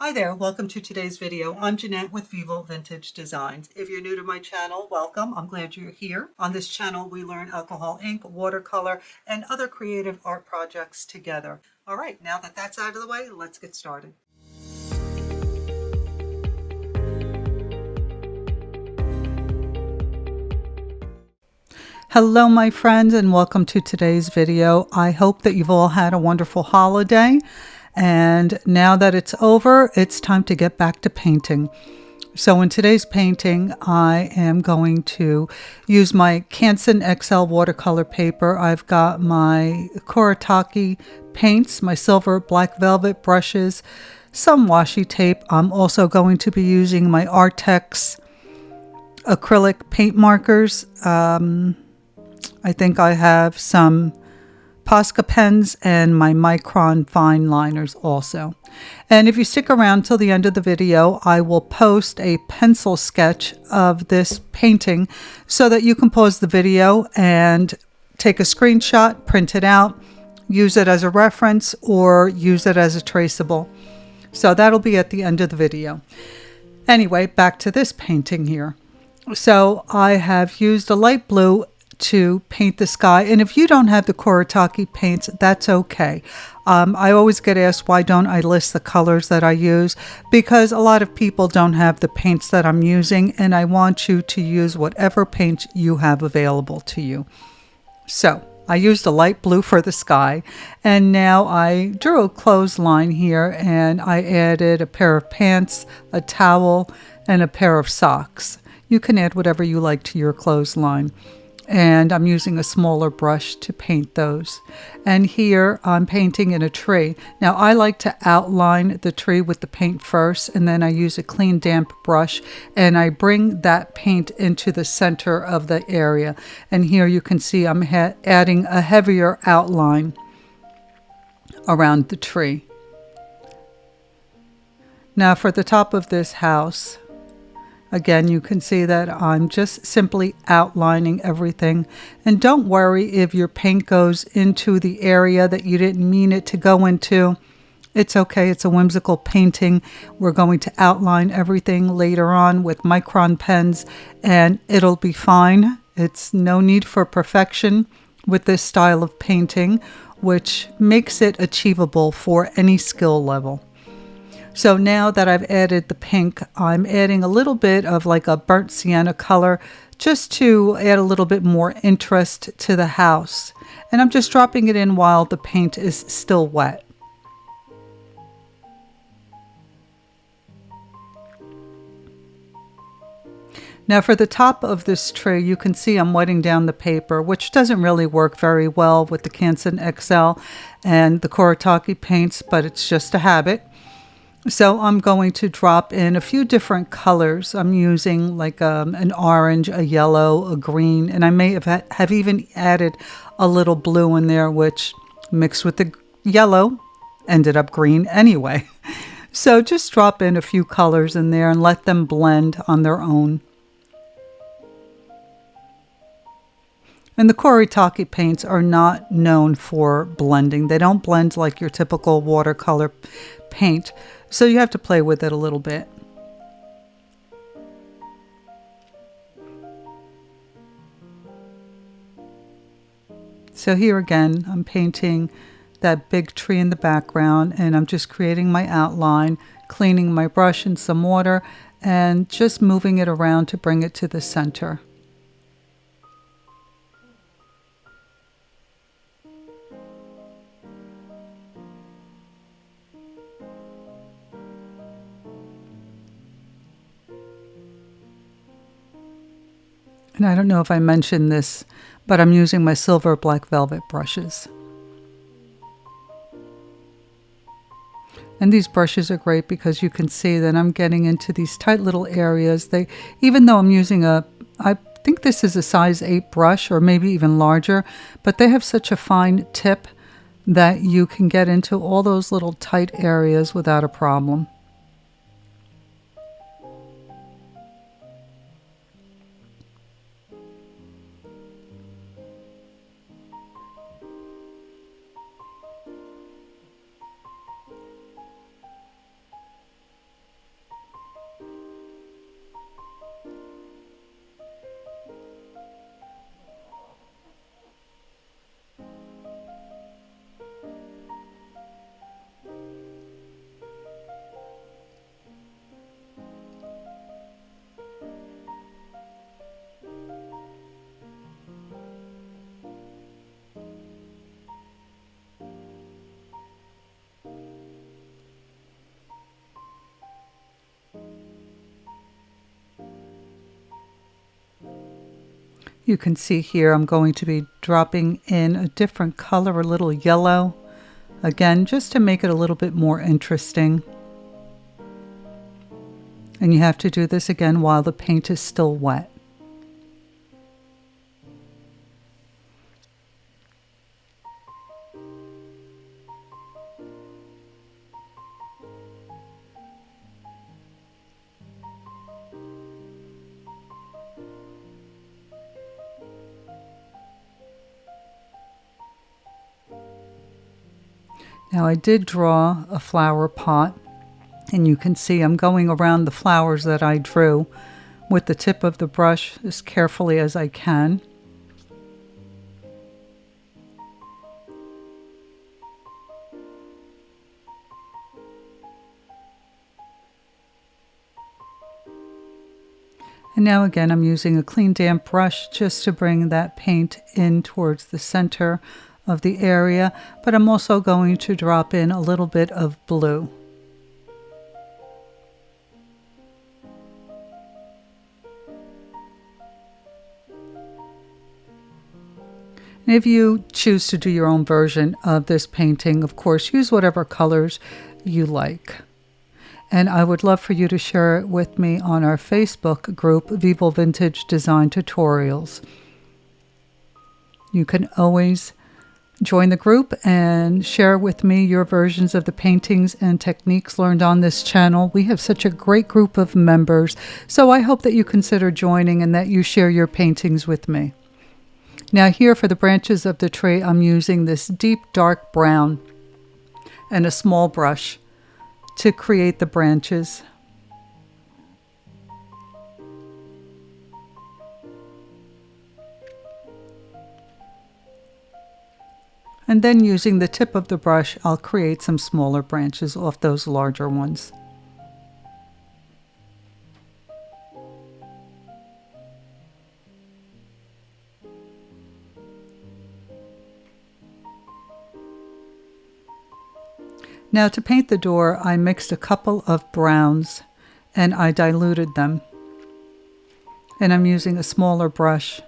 Hi there, welcome to today's video. I'm Jeanette with Vivo Vintage Designs. If you're new to my channel, welcome. I'm glad you're here. On this channel, we learn alcohol ink, watercolor, and other creative art projects together. All right, now that that's out of the way, let's get started. Hello, my friends, and welcome to today's video. I hope that you've all had a wonderful holiday. And now that it's over, it's time to get back to painting. So in today's painting, I am going to use my Canson XL watercolor paper. I've got my Kuretake paints, my silver black velvet brushes, some washi tape. I'm also going to be using my Artex acrylic paint markers. I think I have some Posca pens and my Micron fine liners also. And if you stick around till the end of the video, I will post a pencil sketch of this painting so that you can pause the video and take a screenshot, print it out, use it as a reference, or use it as a traceable. So that'll be at the end of the video. Anyway, back to this painting here. So I have used a light blue to paint the sky, and if you don't have the Kuretake paints, that's okay. I always get asked why don't I list the colors that I use, because a lot of people don't have the paints that I'm using, and I want you to use whatever paint you have available to you. So I used a light blue for the sky, and now I drew a clothesline here, and I added a pair of pants, a towel, and a pair of socks. You can add whatever you like to your clothesline. And I'm using a smaller brush to paint those. And here I'm painting in a tree. Now I like to outline the tree with the paint first, and then I use a clean damp brush and I bring that paint into the center of the area. And here you can see I'm adding a heavier outline around the tree. Now for the top of this house, again, you can see that I'm just simply outlining everything. And don't worry if your paint goes into the area that you didn't mean it to go into. It's okay, it's a whimsical painting. We're going to outline everything later on with Micron pens, and it'll be fine. It's no need for perfection with this style of painting, which makes it achievable for any skill level. So now that I've added the pink, I'm adding a little bit of like a burnt sienna color just to add a little bit more interest to the house. And I'm just dropping it in while the paint is still wet. Now for the top of this tree, you can see I'm wetting down the paper, which doesn't really work very well with the Canson XL and the Kuretake paints, but it's just a habit. So I'm going to drop in a few different colors. I'm using like an orange, a yellow, a green, and I may have even added a little blue in there, which mixed with the yellow ended up green anyway. So just drop in a few colors in there and let them blend on their own. And the Kuretake paints are not known for blending. They don't blend like your typical watercolor paint, so you have to play with it a little bit. So here again, I'm painting that big tree in the background, and I'm just creating my outline, cleaning my brush in some water, and just moving it around to bring it to the center. And I don't know if I mentioned this, but I'm using my silver black velvet brushes. And these brushes are great because you can see that I'm getting into these tight little areas. Even though I'm using I think this is a size 8 brush or maybe even larger, but they have such a fine tip that you can get into all those little tight areas without a problem. You can see here I'm going to be dropping in a different color, a little yellow, again, just to make it a little bit more interesting. And you have to do this again while the paint is still wet. Now I did draw a flower pot, and you can see I'm going around the flowers that I drew with the tip of the brush as carefully as I can. And now again, I'm using a clean damp brush just to bring that paint in towards the center of the area, but I'm also going to drop in a little bit of blue. And if you choose to do your own version of this painting, of course, use whatever colors you like. And I would love for you to share it with me on our Facebook group, Vivo Vintage Design Tutorials. You can always join the group and share with me your versions of the paintings and techniques learned on this channel. We have such a great group of members, so I hope that you consider joining and that you share your paintings with me. Now here for the branches of the tree, I'm using this deep dark brown and a small brush to create the branches. And then using the tip of the brush, I'll create some smaller branches off those larger ones. Now to paint the door, I mixed a couple of browns and I diluted them. And I'm using a smaller brush.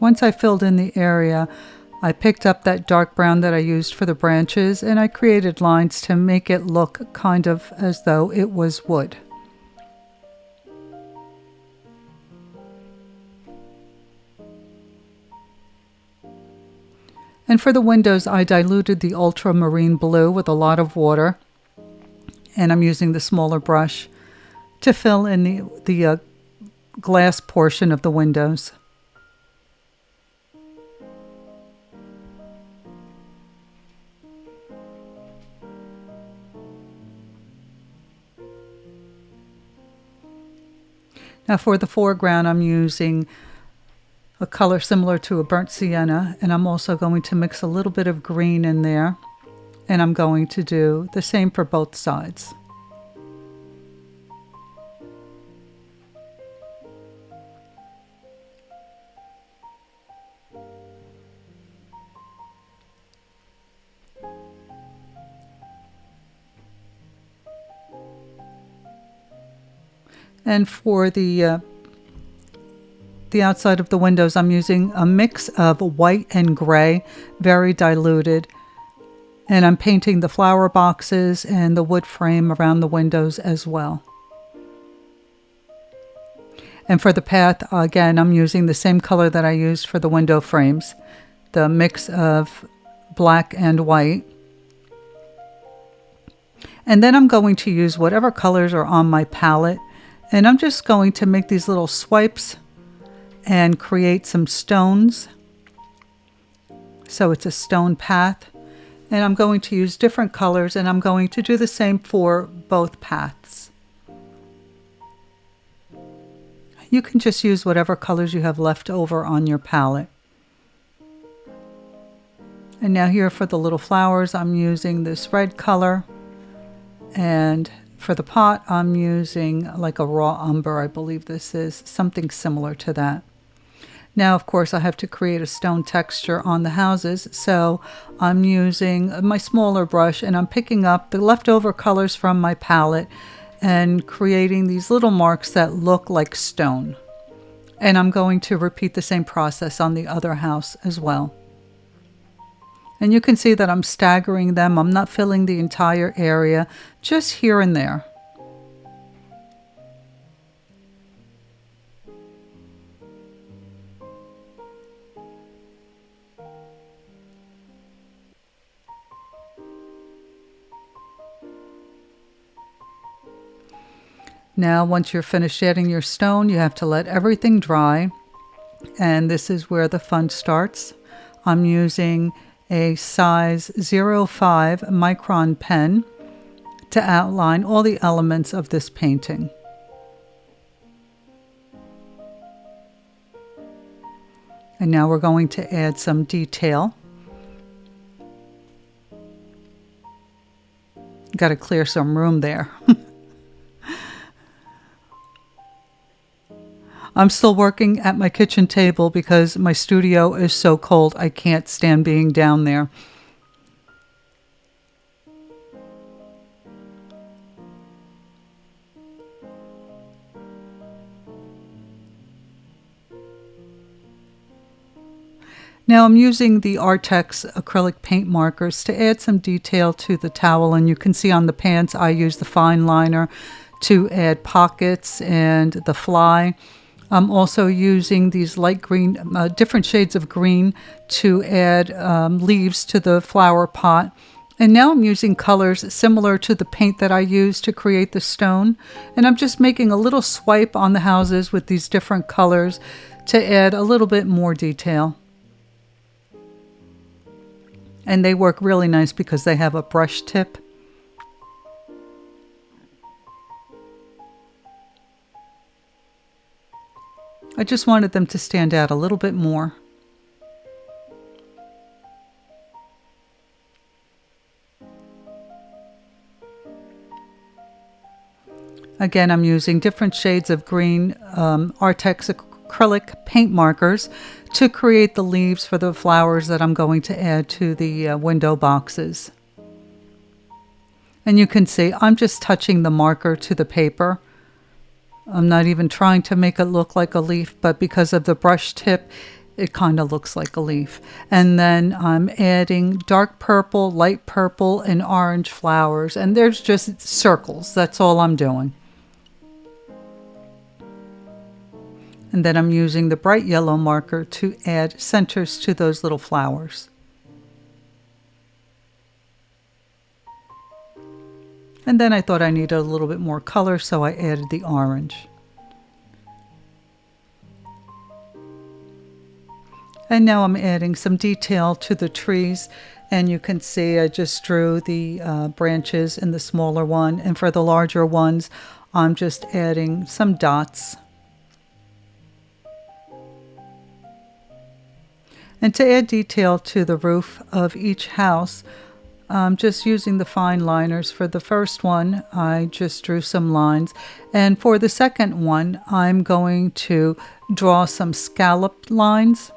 Once I filled in the area, I picked up that dark brown that I used for the branches and I created lines to make it look kind of as though it was wood. And for the windows, I diluted the ultramarine blue with a lot of water. And I'm using the smaller brush to fill in the glass portion of the windows. Now for the foreground, I'm using a color similar to a burnt sienna, and I'm also going to mix a little bit of green in there, and I'm going to do the same for both sides. And for the outside of the windows, I'm using a mix of white and gray, very diluted. And I'm painting the flower boxes and the wood frame around the windows as well. And for the path, again, I'm using the same color that I used for the window frames, the mix of black and white. And then I'm going to use whatever colors are on my palette. And I'm just going to make these little swipes and create some stones. So it's a stone path. And I'm going to use different colors, and I'm going to do the same for both paths. You can just use whatever colors you have left over on your palette. And now here for the little flowers, I'm using this red color. And for the pot, I'm using like a raw umber, I believe this is, something similar to that. Now, of course, I have to create a stone texture on the houses, so I'm using my smaller brush and I'm picking up the leftover colors from my palette and creating these little marks that look like stone. And I'm going to repeat the same process on the other house as well. And you can see that I'm staggering them. I'm not filling the entire area, just here and there. Now, once you're finished adding your stone, you have to let everything dry. And this is where the fun starts. I'm using a size 0.5 micron pen to outline all the elements of this painting. And now we're going to add some detail. Got to clear some room there. I'm still working at my kitchen table because my studio is so cold I can't stand being down there. Now I'm using the Artex acrylic paint markers to add some detail to the towel, and you can see on the pants I use the fine liner to add pockets and the fly. I'm also using these light green, different shades of green to add leaves to the flower pot. And now I'm using colors similar to the paint that I used to create the stone. And I'm just making a little swipe on the houses with these different colors to add a little bit more detail. And they work really nice because they have a brush tip. I just wanted them to stand out a little bit more. Again, I'm using different shades of green Artex acrylic paint markers to create the leaves for the flowers that I'm going to add to the window boxes. And you can see I'm just touching the marker to the paper. I'm not even trying to make it look like a leaf, but because of the brush tip, it kind of looks like a leaf. And then I'm adding dark purple, light purple, and orange flowers. And there's just circles. That's all I'm doing. And then I'm using the bright yellow marker to add centers to those little flowers. And then I thought I needed a little bit more color, so I added the orange. And now I'm adding some detail to the trees. And you can see I just drew the branches in the smaller one. And for the larger ones, I'm just adding some dots. And to add detail to the roof of each house, I'm just using the fine liners. For the first one, I just drew some lines. And for the second one, I'm going to draw some scalloped lines.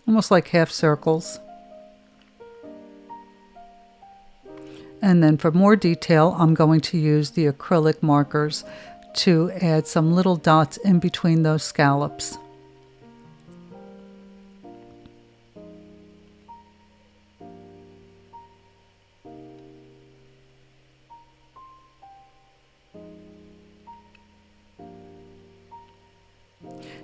Almost like half circles. And then for more detail, I'm going to use the acrylic markers to add some little dots in between those scallops.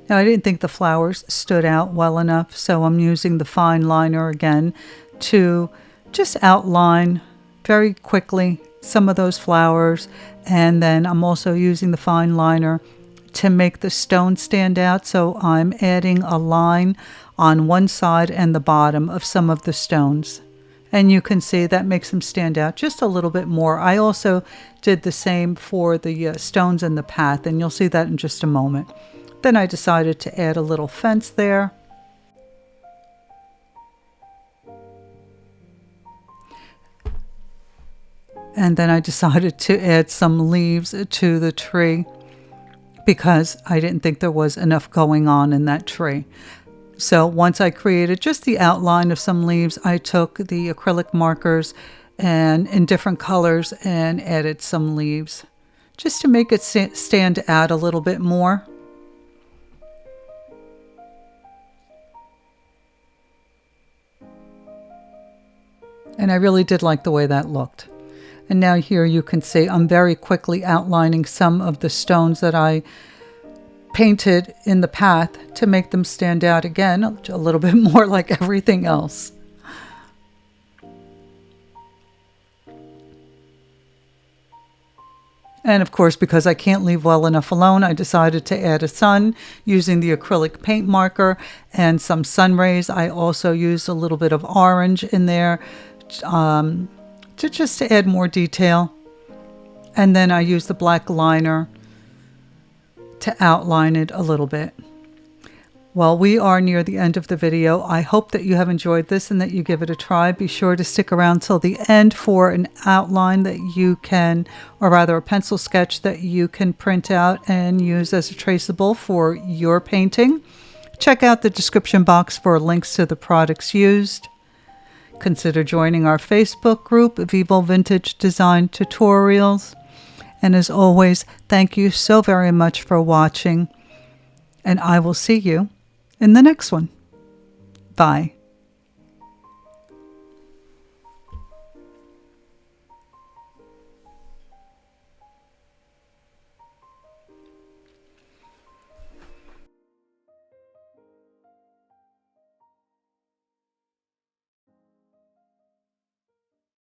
Now, I didn't think the flowers stood out well enough, so I'm using the fine liner again to just outline very quickly some of those flowers. And then I'm also using the fine liner to make the stone stand out. So I'm adding a line on one side and the bottom of some of the stones. And you can see that makes them stand out just a little bit more. I also did the same for the stones in the path, and you'll see that in just a moment. Then I decided to add a little fence there. And then I decided to add some leaves to the tree because I didn't think there was enough going on in that tree. So once I created just the outline of some leaves, I took the acrylic markers and in different colors and added some leaves just to make it stand out a little bit more. And I really did like the way that looked. And now here you can see I'm very quickly outlining some of the stones that I painted in the path to make them stand out again a little bit more like everything else. And of course, because I can't leave well enough alone, I decided to add a sun using the acrylic paint marker and some sun rays. I also used a little bit of orange in there just to add more detail. And then I used the black liner to outline it a little bit. Well, we are near the end of the video. I hope that you have enjoyed this and that you give it a try. Be sure to stick around till the end for an outline that you can, or rather a pencil sketch that you can print out and use as a traceable for your painting. Check out the description box for links to the products used. Consider joining our Facebook group, Vivo Vintage Design Tutorials. And as always, thank you so very much for watching. And I will see you in the next one. Bye.